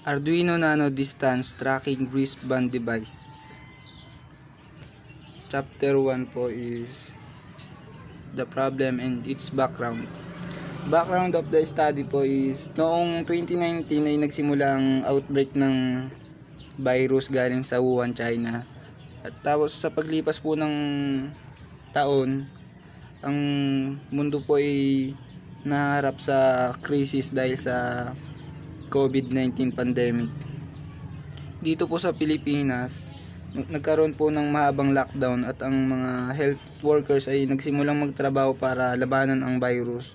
Arduino Nano Distance Tracking Wristband Device. Chapter 1 po is the problem and its background. Background of the study po is noong 2019 ay nagsimula ang outbreak ng virus galing sa Wuhan, China. At tapos sa paglipas po ng taon, ang mundo po ay naharap sa crisis dahil sa COVID-19 pandemic. Dito po sa Pilipinas, nagkaroon po ng mahabang lockdown at ang mga health workers ay nagsimulang magtrabaho para labanan ang virus.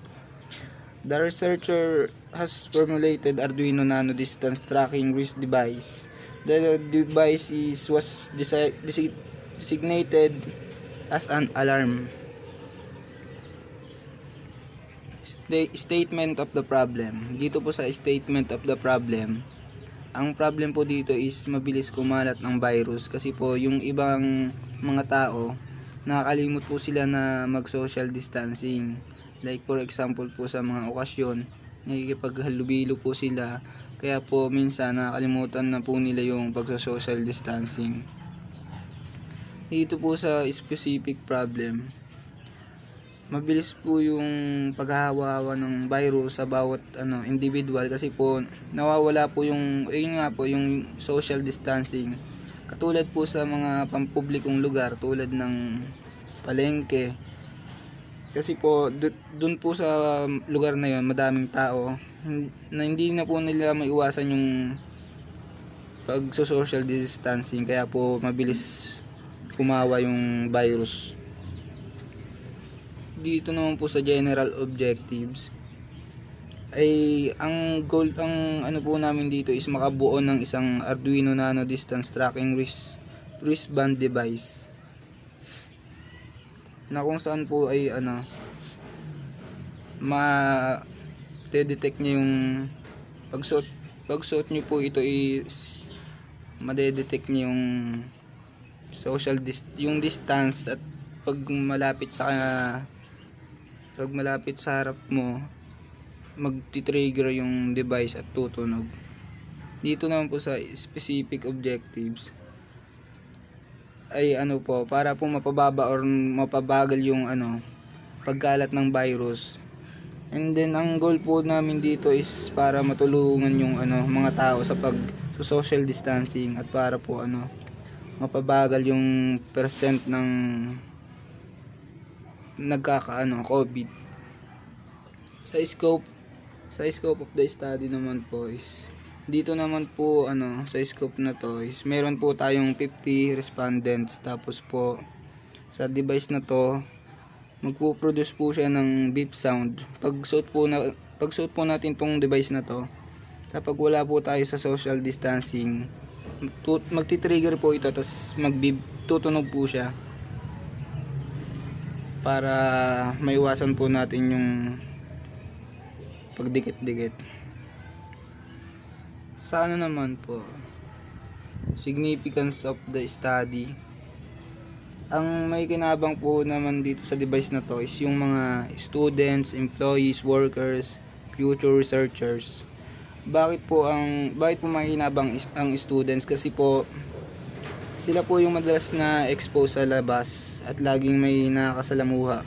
The researcher has formulated Arduino Nano Distance Tracking Wrist Device. The device was designated as an alarm. Statement of the problem. Dito po sa statement of the problem, ang problem po dito is mabilis kumalat ng virus kasi po yung ibang mga tao nakakalimot po sila na mag social distancing. Like for example po sa mga okasyon, nakikipaghalubilo po sila, kaya po minsan nakakalimutan na po nila yung pagso-social distancing. Dito po sa specific problem, mabilis po yung paghahawa ng virus sa bawat individual kasi po nawawala po yung yung social distancing. Katulad po sa mga pampublikong lugar tulad ng palengke. Kasi po doon po sa lugar na yon madaming tao na hindi na po nila maiwasan yung pag-social distancing, kaya po mabilis kumawa yung virus. Dito naman po sa general objectives ay ang goal, ang po namin dito is makabuo ng isang Arduino Nano Distance Tracking Wristband Device na kung saan po ay ma-detect niya yung pagsuot niyo po ito is ma-detect niya yung yung distance, at pag malapit sa harap mo, magti-trigger yung device at tutunog. Dito naman po sa specific objectives ay para po mapababa or mapabagal yung pagkalat ng virus. And then ang goal po namin dito is para matulungan yung mga tao sa social distancing at para po mapabagal yung percent ng COVID. Sa scope of the study naman po is dito naman po sa scope na to is meron po tayong 50 respondents, tapos po sa device na to magpo-produce po siya ng beep sound. Pagsuot po natin tong device na to, kapag wala po tayo sa social distancing, magti-trigger po ito, tapos mag-beep, tutunog po siya para maiwasan po natin yung pagdikit-dikit. Sa naman po, significance of the study, ang may kinabang po naman dito sa device na to is yung mga students, employees, workers, future researchers. Bakit po may kinabang ang students? Kasi po sila po yung madalas na expose sa labas at laging may nakakasalamuha.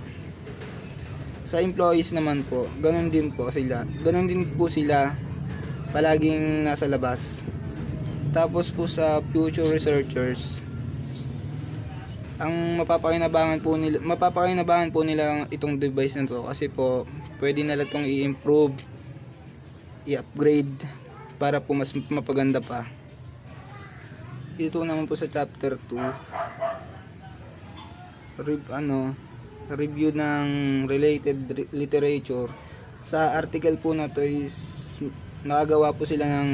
Sa employees naman po, ganun din po sila palaging nasa labas. Tapos po sa future researchers, ang mapapakinabangan po nila itong device na to kasi po pwede nila itong i-improve, i-upgrade para po mas mapaganda pa. Ito naman po sa chapter 2, review ng related literature. Sa article po na to is nakagawa po sila ng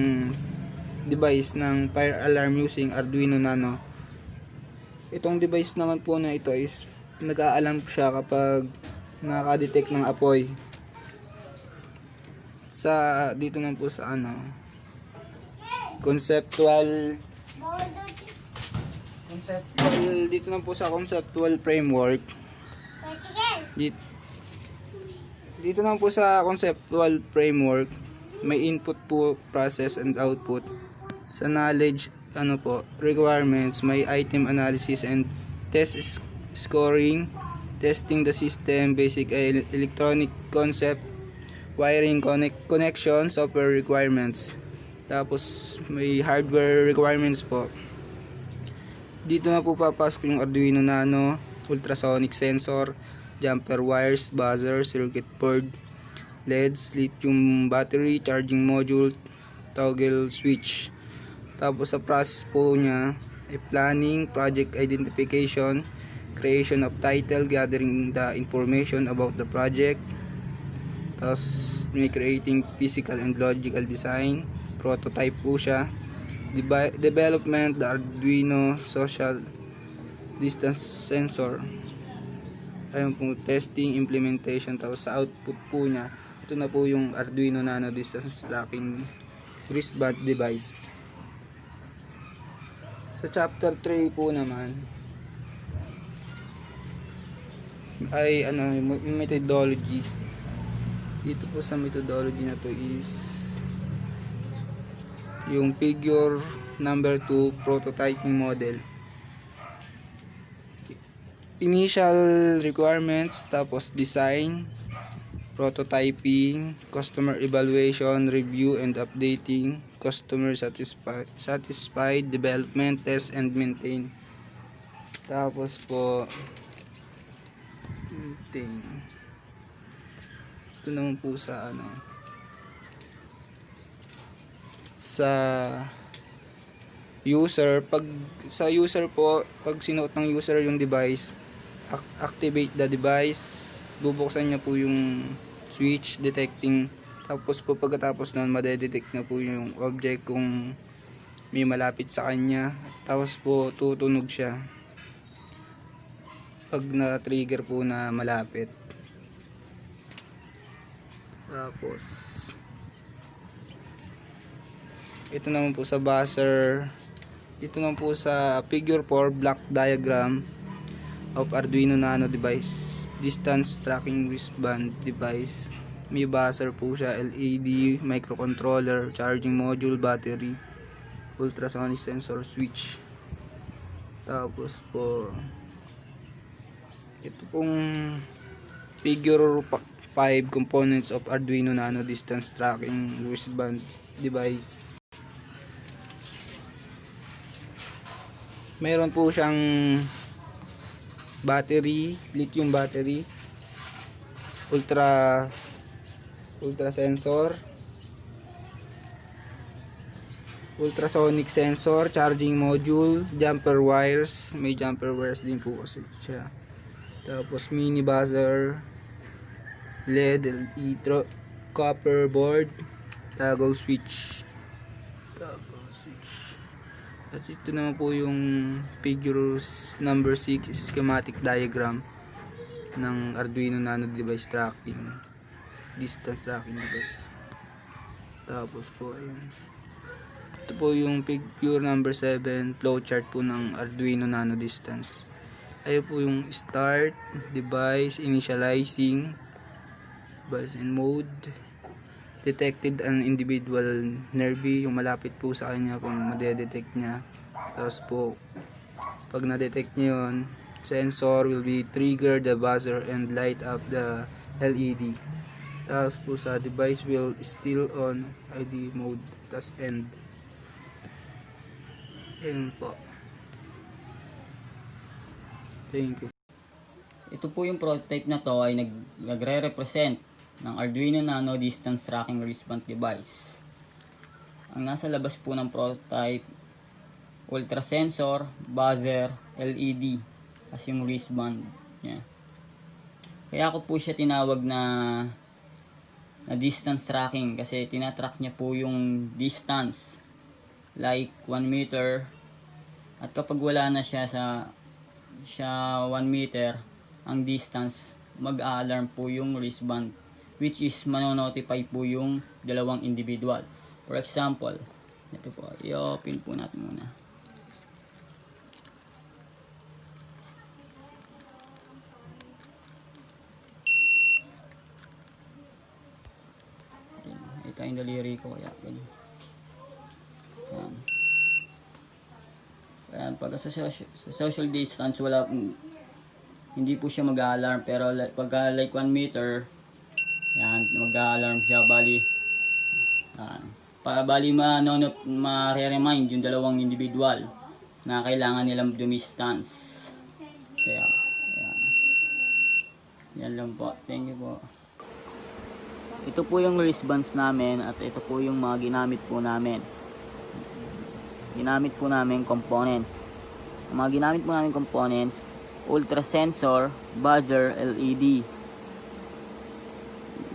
device ng fire alarm using Arduino Nano. Itong device naman po na ito is nag-a-alarm siya kapag nakaka-detect ng apoy. Dito naman po sa conceptual dito naman po sa conceptual framework. Dito naman po sa conceptual framework may input po, process and output. Sa knowledge requirements, may item analysis and scoring, testing the system, basic electronic concept, wiring connection, software requirements. Tapos may hardware requirements po. Dito na po papasok yung Arduino Nano, ultrasonic sensor, jumper wires, buzzer, circuit board, LEDs, lithium battery, charging module, toggle switch. Tapos sa process po niya ay planning, project identification, creation of title, gathering the information about the project. Tapos may creating physical and logical design, prototype po siya. Development, the Arduino social distance sensor. Ayun po, testing, implementation. Tapos sa output po niya, ito na po yung Arduino Nano distance tracking wristband device. Sa chapter 3 po naman ay methodology. Dito po sa methodology na to is yung figure number 2, prototyping model. Initial requirements, tapos design, prototyping, customer evaluation, review and updating, customer satisfied, development, test and maintain. Tapos po maintain. Ito naman po sa sa user. Pag sa user po, pag sinuot ng user yung device, activate the device, bubuksan niya po yung switch detecting. Tapos po pagkatapos nun, madedetect na po yung object kung may malapit sa kanya. Tapos po tutunog siya pag na-trigger po na malapit. Tapos ito naman po sa buzzer. Dito naman po sa figure 4, block diagram of Arduino Nano device, distance tracking wristband device. May buzzer po siya, LED, microcontroller, charging module, battery, ultrasonic sensor, switch. Tapos po ito pong figure 5 components of Arduino Nano distance tracking wristband device. Meron po siyang battery, lithium battery, ultra sensor, ultrasonic sensor, charging module, jumper wires, may jumper wires din po kasi siya. Tapos mini buzzer, LED, copper board, toggle switch. At ito naman po yung figure number 6, schematic diagram ng Arduino Nano device tracking, distance tracking device. Tapos po ayun, ito po yung figure number 7, flowchart po ng Arduino Nano distance. Ayun po yung start, device, initializing, device and mode, detected an individual nearby, yung malapit po sa kanya kung madedetect niya. Tapos po pag na-detect niya yun, sensor will be trigger the buzzer and light up the LED. Tapos po sa device will still on ID mode, tas end. Ayun po. Thank you. Ito po yung prototype na to ay nagre-represent ng Arduino Nano distance tracking wristband device. Ang nasa labas po ng prototype, ultra sensor, buzzer, LED as yung wristband niya. Kaya ako po siya tinawag na distance tracking kasi tinatrack niya po yung distance like 1 meter, at kapag wala na siya 1 meter ang distance, mag-a-alarm po yung wristband, which is manonotify po yung dalawang individual. For example, ito po, i-open po natin muna. makita yung daliri ko, kaya ganyan. Yan. Ayan, pag sa social distance, hindi po siya mag-alarm, pero pagka like 1 meter, yan, mag-alarm siya, bali ma-remind yung dalawang individual na kailangan nilang dumistance. Kaya, yan. Yan lang po. Thank you po. Ito po yung wristbands namin at ito po yung mga ginamit po namin. Ginamit po namin components. Ang mga ginamit po namin components, ultra sensor, buzzer, LED,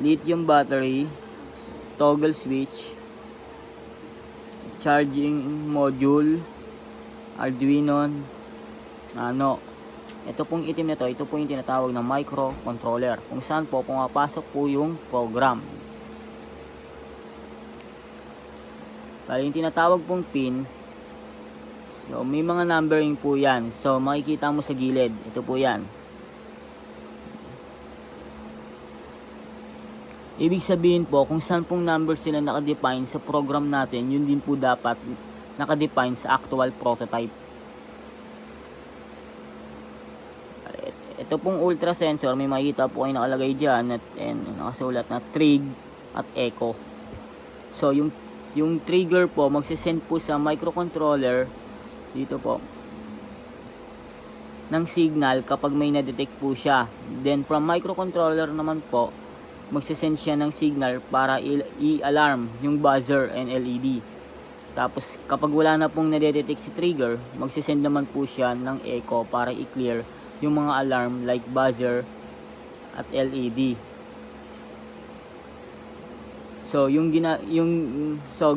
lithium battery, toggle switch, charging module, Arduino Nano. Ito pong itim na to, ito po yung tinatawag na microcontroller, kung saan po pumapasok po yung program. Bali yung tinatawag pong pin, so may mga numbering po yan. So makikita mo sa gilid, ito po yan. Ibig sabihin po, kung saan pong number sila nakadefine sa program natin, yun din po dapat nakadefine sa actual prototype. Ito pong ultra sensor, may makikita po kayo nakalagay dyan at nakasulat na trig at echo. So yung trigger po magsisend po sa microcontroller dito po ng signal kapag may na-detect po siya. Then from microcontroller naman po magsisend siya ng signal para i-alarm yung buzzer and LED. Tapos kapag wala na pong na-detect si trigger, magsisend naman po siya ng echo para i-clear yung mga alarm like buzzer at LED. So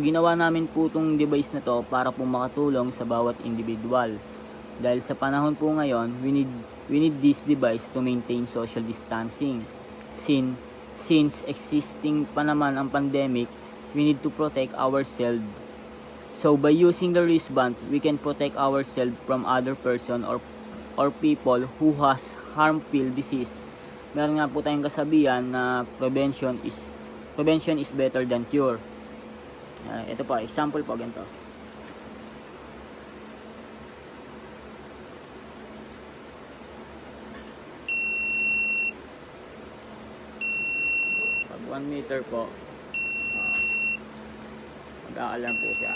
ginawa namin po tong device na to para po makatulong sa bawat individual. Dahil sa panahon po ngayon, we need this device to maintain social distancing. Since existing pa naman ang pandemic, we need to protect ourselves. So by using the wristband, we can protect ourselves from other person or people who has harmful disease. Meron nga po tayong kasabihan na prevention is better than cure. Ito po, example po ganito. Pag 1 meter po, mag-a-alarm po siya.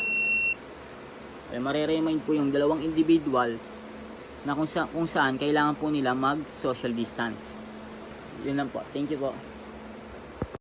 Mare-remind po yung dalawang individual na kung saan kailangan po nila mag social distance. Yun lang po. Thank you po.